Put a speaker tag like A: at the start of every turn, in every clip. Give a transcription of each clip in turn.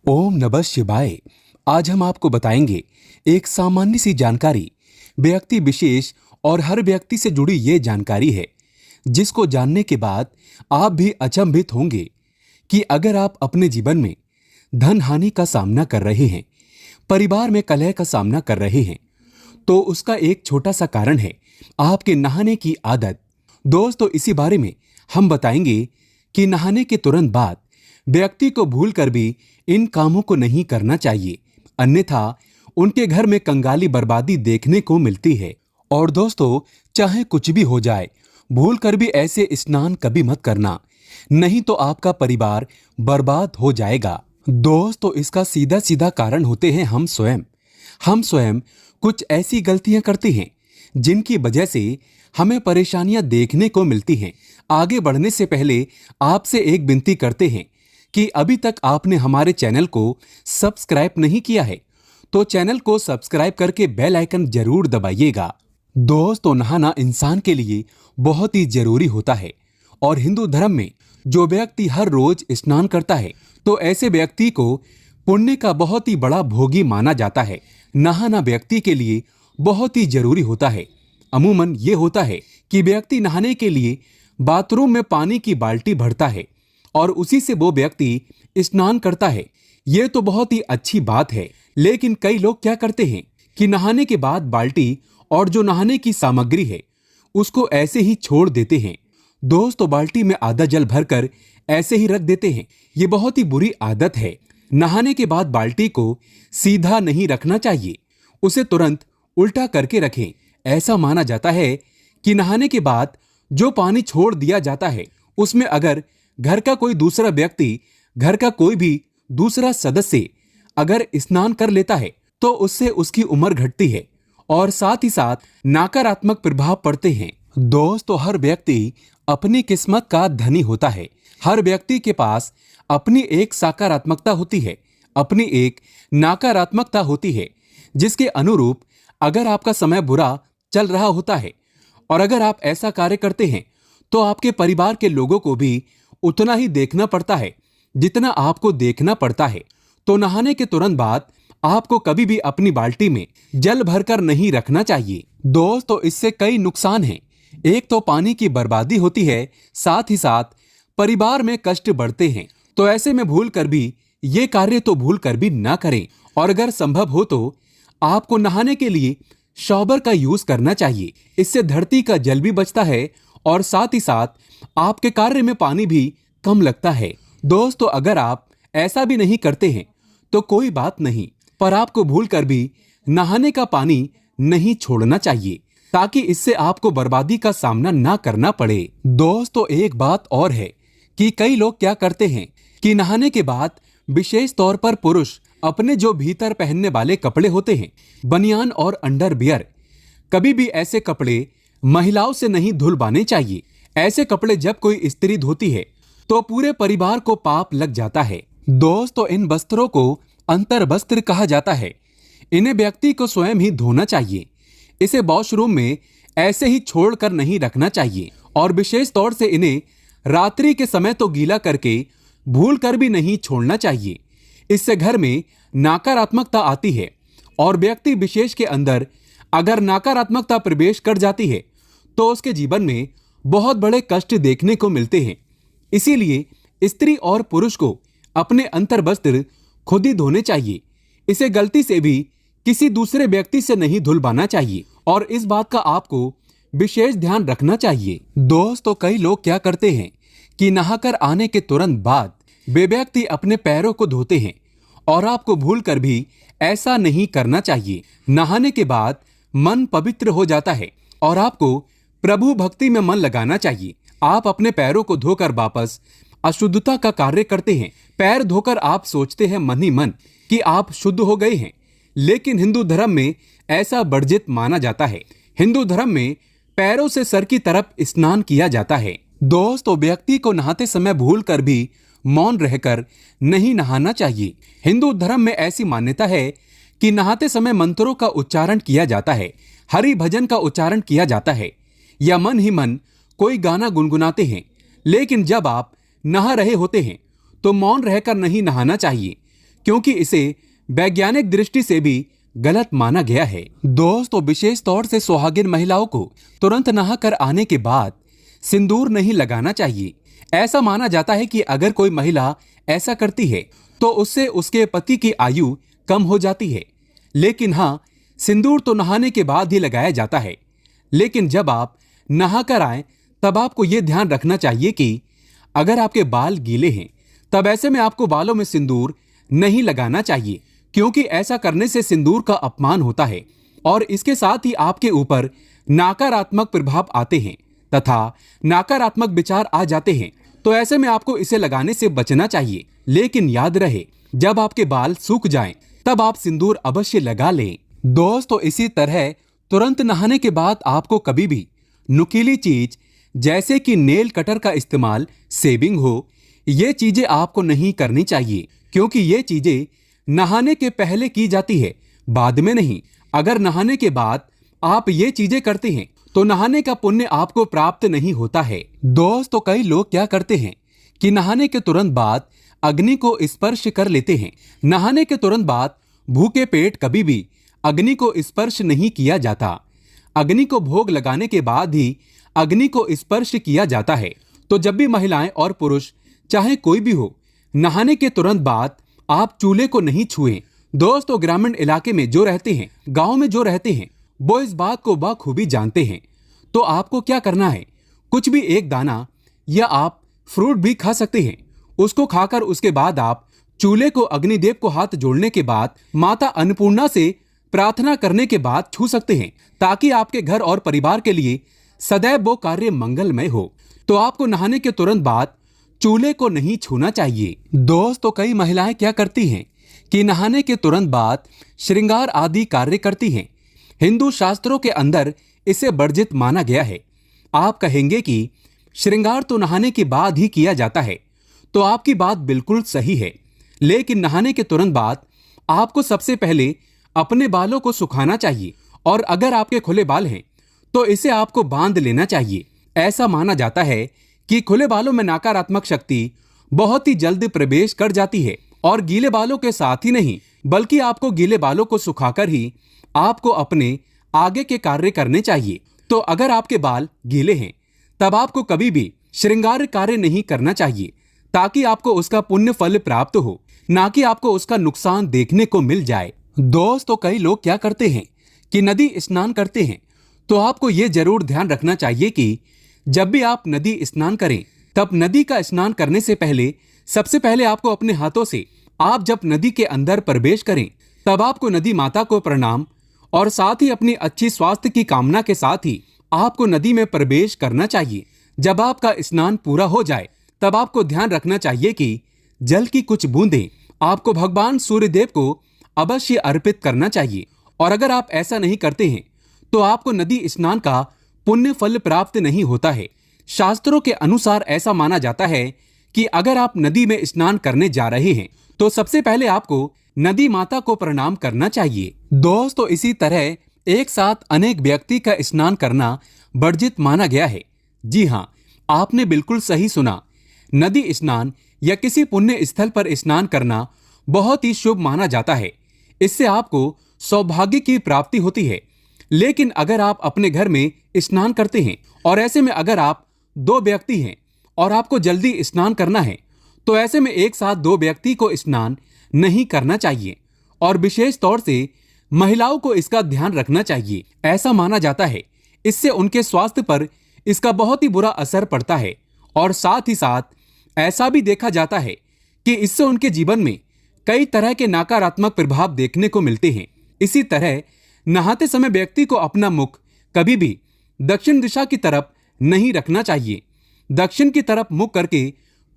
A: ओम नमः शिवाय। आज हम आपको बताएंगे एक सामान्य सी जानकारी। व्यक्ति विशेष और हर व्यक्ति से जुड़ी ये जानकारी है जिसको जानने के बाद आप भी अचंभित होंगे कि अगर आप अपने जीवन में धन हानि का सामना कर रहे हैं, परिवार में कलह का सामना कर रहे हैं, तो उसका एक छोटा सा कारण है आपके नहाने की आदत। दोस्तों, इसी बारे में हम बताएंगे कि नहाने के तुरंत बाद व्यक्ति को भूलकर भी इन कामों को नहीं करना चाहिए, अन्यथा उनके घर में कंगाली बर्बादी देखने को मिलती है। और दोस्तों, चाहे कुछ भी हो जाए, भूलकर भी ऐसे स्नान कभी मत करना, नहीं तो आपका परिवार बर्बाद हो जाएगा। दोस्तों, इसका सीधा सीधा कारण होते हैं हम स्वयं कुछ ऐसी गलतियां करते हैं जिनकी वजह से हमें परेशानियां देखने को मिलती हैं। आगे बढ़ने से पहले आपसे एक विनती करते हैं कि अभी तक आपने हमारे चैनल को सब्सक्राइब नहीं किया है तो चैनल को सब्सक्राइब करके बेल आइकन जरूर दबाइएगा। दोस्तों, नहाना इंसान के लिए बहुत ही जरूरी होता है और हिंदू धर्म में जो व्यक्ति हर रोज स्नान करता है तो ऐसे व्यक्ति को पुण्य का बहुत ही बड़ा भोगी माना जाता है। नहाना व्यक्ति के लिए बहुत ही जरूरी होता है। अमूमन ये होता है कि व्यक्ति नहाने के लिए बाथरूम में पानी की बाल्टी भरता है और उसी से वो व्यक्ति स्नान करता है। ये तो बहुत ही अच्छी बात है, लेकिन कई लोग क्या करते हैं कि नहाने के बाद बाल्टी और जो नहाने की सामग्री है उसको ऐसे ही छोड़ देते हैं। दोस्तों, बाल्टी में आधा जल भरकर ऐसे ही रख देते हैं। ये बहुत ही बुरी आदत है। नहाने के बाद बाल्टी को सीधा नहीं रखना चाहिए, उसे तुरंत उल्टा करके रखें। ऐसा माना जाता है कि नहाने के बाद जो पानी छोड़ दिया जाता है उसमें अगर घर का कोई दूसरा व्यक्ति, घर का कोई भी दूसरा सदस्य अगर स्नान कर लेता है तो उससे उसकी उम्र घटती है और साथ ही साथ नकारात्मक प्रभाव पड़ते हैं। दोस्तों, हर व्यक्ति अपनी किस्मत का धनी होता है। हर व्यक्ति के पास अपनी एक सकारात्मकता होती है, अपनी एक नकारात्मकता होती है, जिसके अनुरूप अगर आपका समय बुरा चल रहा होता है और अगर आप ऐसा कार्य करते हैं तो आपके परिवार के लोगों को भी उतना ही देखना पड़ता है जितना आपको देखना पड़ता है। तो नहाने के तुरंत बाद आपको कभी भी अपनी बाल्टी में जल भरकर नहीं रखना चाहिए। दोस्तों, इससे कई नुकसान हैं। एक तो पानी की बर्बादी होती है, साथ ही साथ परिवार में कष्ट बढ़ते हैं। तो ऐसे में भूल कर भी ये कार्य तो भूल कर भी ना करें और अगर संभव हो तो आपको नहाने के लिए शॉवर का यूज करना चाहिए। इससे धरती का जल भी बचता है और साथ ही साथ आपके कार्य में पानी भी कम लगता है। दोस्तों, अगर आप ऐसा भी नहीं करते हैं तो कोई बात नहीं, पर आपको भूल कर भी नहाने का पानी नहीं छोड़ना चाहिए ताकि इससे आपको बर्बादी का सामना ना करना पड़े। दोस्तों, एक बात और है कि कई लोग क्या करते हैं कि नहाने के बाद विशेष तौर पर पुरुष अपने जो भीतर पहनने वाले कपड़े होते हैं, बनियान और अंडरवियर, कभी भी ऐसे कपड़े महिलाओं से नहीं धुलवाने चाहिए। ऐसे कपड़े जब कोई स्त्री धोती है तो पूरे परिवार को पाप लग जाता है। दोस्तों, इन वस्त्रों को अंतर वस्त्र कहा जाता है। इन्हें व्यक्ति को स्वयं ही धोना चाहिए। इसे वॉशरूम में ऐसे ही छोड़कर नहीं रखना चाहिए और विशेष तौर से इन्हें रात्रि के समय तो गीला करके भूल कर भी नहीं छोड़ना चाहिए। इससे घर में नकारात्मकता आती है और व्यक्ति विशेष के अंदर अगर नकारात्मकता प्रवेश कर जाती है तो उसके जीवन में बहुत बड़े कष्ट देखने को मिलते हैं। इसीलिए स्त्री और पुरुष को अपने अंतर वस्त्र खुद ही धोने चाहिए। इसे गलती से भी किसी दूसरे व्यक्ति से नहीं धुलवाना चाहिए और इस बात का आपको विशेष ध्यान रखना चाहिए। दोस्तों, कई लोग क्या करते हैं कि नहाकर आने के तुरंत बाद वे व्यक्ति अपने पैरों को धोते हैं और आपको भूलकर भी ऐसा नहीं करना चाहिए। नहाने के बाद मन पवित्र हो जाता है और आपको प्रभु भक्ति में मन लगाना चाहिए। आप अपने पैरों को धोकर वापस अशुद्धता का कार्य करते हैं। पैर धोकर आप सोचते हैं मन ही मन कि आप शुद्ध हो गए हैं, लेकिन हिंदू धर्म में ऐसा वर्जित माना जाता है। हिंदू धर्म में पैरों से सर की तरफ स्नान किया जाता है। दोस्तों, व्यक्ति को नहाते समय भूल कर भी मौन रहकर नहीं नहाना चाहिए। हिंदू धर्म में ऐसी मान्यता है कि नहाते समय मंत्रों का उच्चारण किया जाता है, हरि भजन का उच्चारण किया जाता है या मन ही मन कोई गाना गुनगुनाते हैं। लेकिन जब आप नहा रहे होते हैं तो मौन रहकर नहीं नहाना चाहिए, क्योंकि इसे वैज्ञानिक दृष्टि से भी गलत माना गया है। दोस्तों, विशेष तौर से सुहागिन महिलाओं को तुरंत नहाकर आने के बाद सिंदूर नहीं लगाना चाहिए। ऐसा माना जाता है कि अगर कोई महिला ऐसा करती है तो उससे उसके पति की आयु कम हो जाती है। लेकिन हाँ, सिंदूर तो नहाने के बाद ही लगाया जाता है। लेकिन जब आप नहाकर आए तब आपको ये ध्यान रखना चाहिए कि अगर आपके बाल गीले हैं तब ऐसे में आपको बालों में सिंदूर नहीं लगाना चाहिए, क्योंकि ऐसा करने से सिंदूर का अपमान होता है और इसके साथ ही आपके ऊपर नकारात्मक प्रभाव आते हैं तथा नकारात्मक विचार आ जाते हैं। तो ऐसे में आपको इसे लगाने से बचना चाहिए। लेकिन याद रहे, जब आपके बाल सूख जाएं तब आप सिंदूर अवश्य लगा लें। दोस्तों, इसी तरह तुरंत नहाने के बाद आपको कभी भी नुकीली चीज जैसे कि नेल कटर का इस्तेमाल, शेविंग हो, ये चीजें आपको नहीं करनी चाहिए, क्योंकि ये चीजें नहाने के पहले की जाती है, बाद में नहीं। अगर नहाने के बाद आप ये चीजें करते हैं तो नहाने का पुण्य आपको प्राप्त नहीं होता है। दोस्तों, कई लोग क्या करते हैं कि नहाने के तुरंत बाद अग्नि को स्पर्श कर लेते हैं। नहाने के तुरंत बाद भूखे पेट कभी भी अग्नि को स्पर्श नहीं किया जाता। अग्नि को भोग लगाने के बाद ही अग्नि को स्पर्श किया जाता है। तो जब भी महिलाएं और पुरुष चाहे कोई भी हो, नहाने के तुरंत बाद आप चूल्हे को नहीं छुएं। दोस्तों, ग्रामीण इलाके में जो रहते हैं, गांव में जो रहते हैं, वो इस बात को बखूबी जानते हैं। तो आपको क्या करना है, कुछ भी एक दाना या आप फ्रूट भी खा सकते हैं। उसको खाकर उसके बाद आप चूल्हे को अग्निदेव को हाथ जोड़ने के बाद माता अन्नपूर्णा से प्रार्थना करने के बाद छू सकते हैं, ताकि आपके घर और परिवार के लिए सदैव वो कार्य मंगलमय हो। तो आपको नहाने के तुरंत बाद चूल्हे को नहीं छूना चाहिए। दोस्तों, कई महिलाएं क्या करती हैं कि नहाने के तुरंत बाद श्रृंगार आदि कार्य करती हैं। हिंदू शास्त्रों के अंदर इसे वर्जित माना गया है। आप कहेंगे कि श्रृंगार तो नहाने के बाद ही किया जाता है, तो आपकी बात बिल्कुल सही है। लेकिन नहाने के तुरंत बाद आपको सबसे पहले अपने बालों को सुखाना चाहिए, और अगर आपके खुले बाल हैं तो इसे आपको बांध लेना चाहिए। ऐसा माना जाता है कि खुले बालों में नकारात्मक शक्ति बहुत ही जल्द प्रवेश कर जाती है, और गीले बालों के साथ ही नहीं, बल्कि आपको गीले बालों को सुखाकर ही आपको अपने आगे के कार्य करने चाहिए। तो अगर आपके बाल गीले हैं तब आपको कभी भी श्रृंगार कार्य नहीं करना चाहिए, ताकि आपको उसका पुण्य फल प्राप्त हो, ना कि आपको उसका नुकसान देखने को मिल जाए। दोस्तों, कई लोग क्या करते हैं कि नदी स्नान करते हैं। तो आपको ये जरूर ध्यान रखना चाहिए कि जब भी आप नदी स्नान करें तब नदी का स्नान करने से पहले सबसे पहले आपको अपने हाथों से, आप जब नदी के अंदर प्रवेश करें तब आपको नदी माता को प्रणाम और साथ ही अपनी अच्छी स्वास्थ्य की कामना के साथ ही आपको नदी में प्रवेश करना चाहिए। जब आपका स्नान पूरा हो जाए तब आपको ध्यान रखना चाहिए कि जल की कुछ बूंदें आपको भगवान सूर्यदेव को अवश्य अर्पित करना चाहिए। और अगर आप ऐसा नहीं करते हैं तो आपको नदी स्नान का पुण्य फल प्राप्त नहीं होता है। शास्त्रों के अनुसार ऐसा माना जाता है कि अगर आप नदी में स्नान करने जा रहे हैं तो सबसे पहले आपको नदी माता को प्रणाम करना चाहिए। दोस्तों, इसी तरह एक साथ अनेक व्यक्ति का स्नान करना वर्जित माना गया है। जी हाँ, आपने बिल्कुल सही सुना। नदी स्नान या किसी पुण्य स्थल पर स्नान करना बहुत ही शुभ माना जाता है। इससे आपको सौभाग्य की प्राप्ति होती है। लेकिन अगर आप अपने घर में स्नान करते हैं और ऐसे में अगर आप 2 व्यक्ति हैं और आपको जल्दी स्नान करना है, तो ऐसे में एक साथ 2 व्यक्ति को स्नान नहीं करना चाहिए। और विशेष तौर से महिलाओं को इसका ध्यान रखना चाहिए। ऐसा माना जाता है इससे उनके स्वास्थ्य पर इसका बहुत ही बुरा असर पड़ता है, और साथ ही साथ ऐसा भी देखा जाता है कि इससे उनके जीवन में कई तरह के नकारात्मक प्रभाव देखने को मिलते हैं। इसी तरह नहाते समय व्यक्ति को अपना मुख कभी भी दक्षिण दिशा की तरफ नहीं रखना चाहिए। दक्षिण की तरफ मुख करके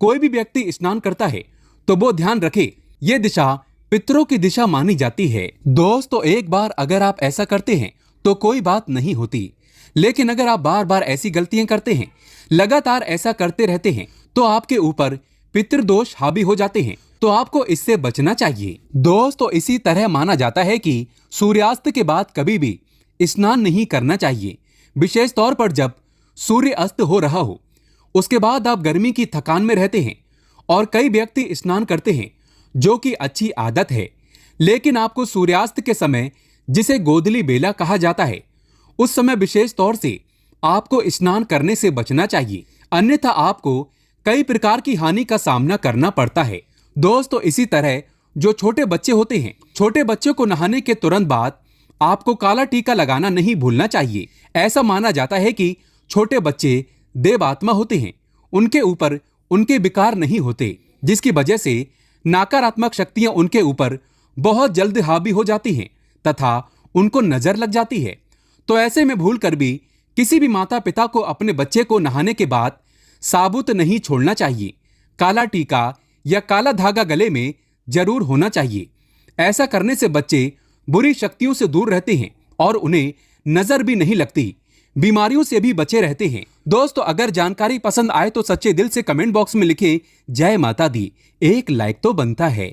A: कोई भी व्यक्ति स्नान करता है तो वो ध्यान रखे, ये दिशा पितरों की दिशा मानी जाती है। दोस्तों, एक बार अगर आप ऐसा करते हैं तो कोई बात नहीं होती, लेकिन अगर आप बार बार ऐसी गलतियां करते हैं, लगातार ऐसा करते रहते हैं, तो आपके ऊपर पितृदोष हावी हो जाते हैं। तो आपको इससे बचना चाहिए। दोस्तों, इसी तरह माना जाता है कि सूर्यास्त के बाद कभी भी स्नान नहीं करना चाहिए, विशेष तौर पर जब सूर्य अस्त हो रहा हो। उसके बाद आप गर्मी की थकान में रहते हैं और कई व्यक्ति स्नान करते हैं जो कि अच्छी आदत है। लेकिन आपको सूर्यास्त के समय, जिसे गोधली बेला कहा जाता है, उस समय विशेष तौर से आपको स्नान करने से बचना चाहिए, अन्यथा आपको कई प्रकार की हानि का सामना करना पड़ता है। दोस्तों, इसी तरह जो छोटे बच्चे होते हैं, छोटे बच्चों को नहाने के तुरंत बाद आपको काला टीका लगाना नहीं भूलना चाहिए। ऐसा माना जाता है कि छोटे बच्चे देव आत्मा होते हैं, उनके ऊपर उनके विकार नहीं होते, जिसकी वजह से नकारात्मक शक्तियां उनके ऊपर बहुत जल्द हावी हो जाती हैं तथा उनको नजर लग जाती है। तो ऐसे में भूल कर भी किसी भी माता पिता को अपने बच्चे को नहाने के बाद साबुत नहीं छोड़ना चाहिए। काला टीका या काला धागा गले में जरूर होना चाहिए। ऐसा करने से बच्चे बुरी शक्तियों से दूर रहते हैं और उन्हें नजर भी नहीं लगती, बीमारियों से भी बचे रहते हैं। दोस्तों, अगर जानकारी पसंद आए तो सच्चे दिल से कमेंट बॉक्स में लिखें जय माता दी। एक लाइक तो बनता है।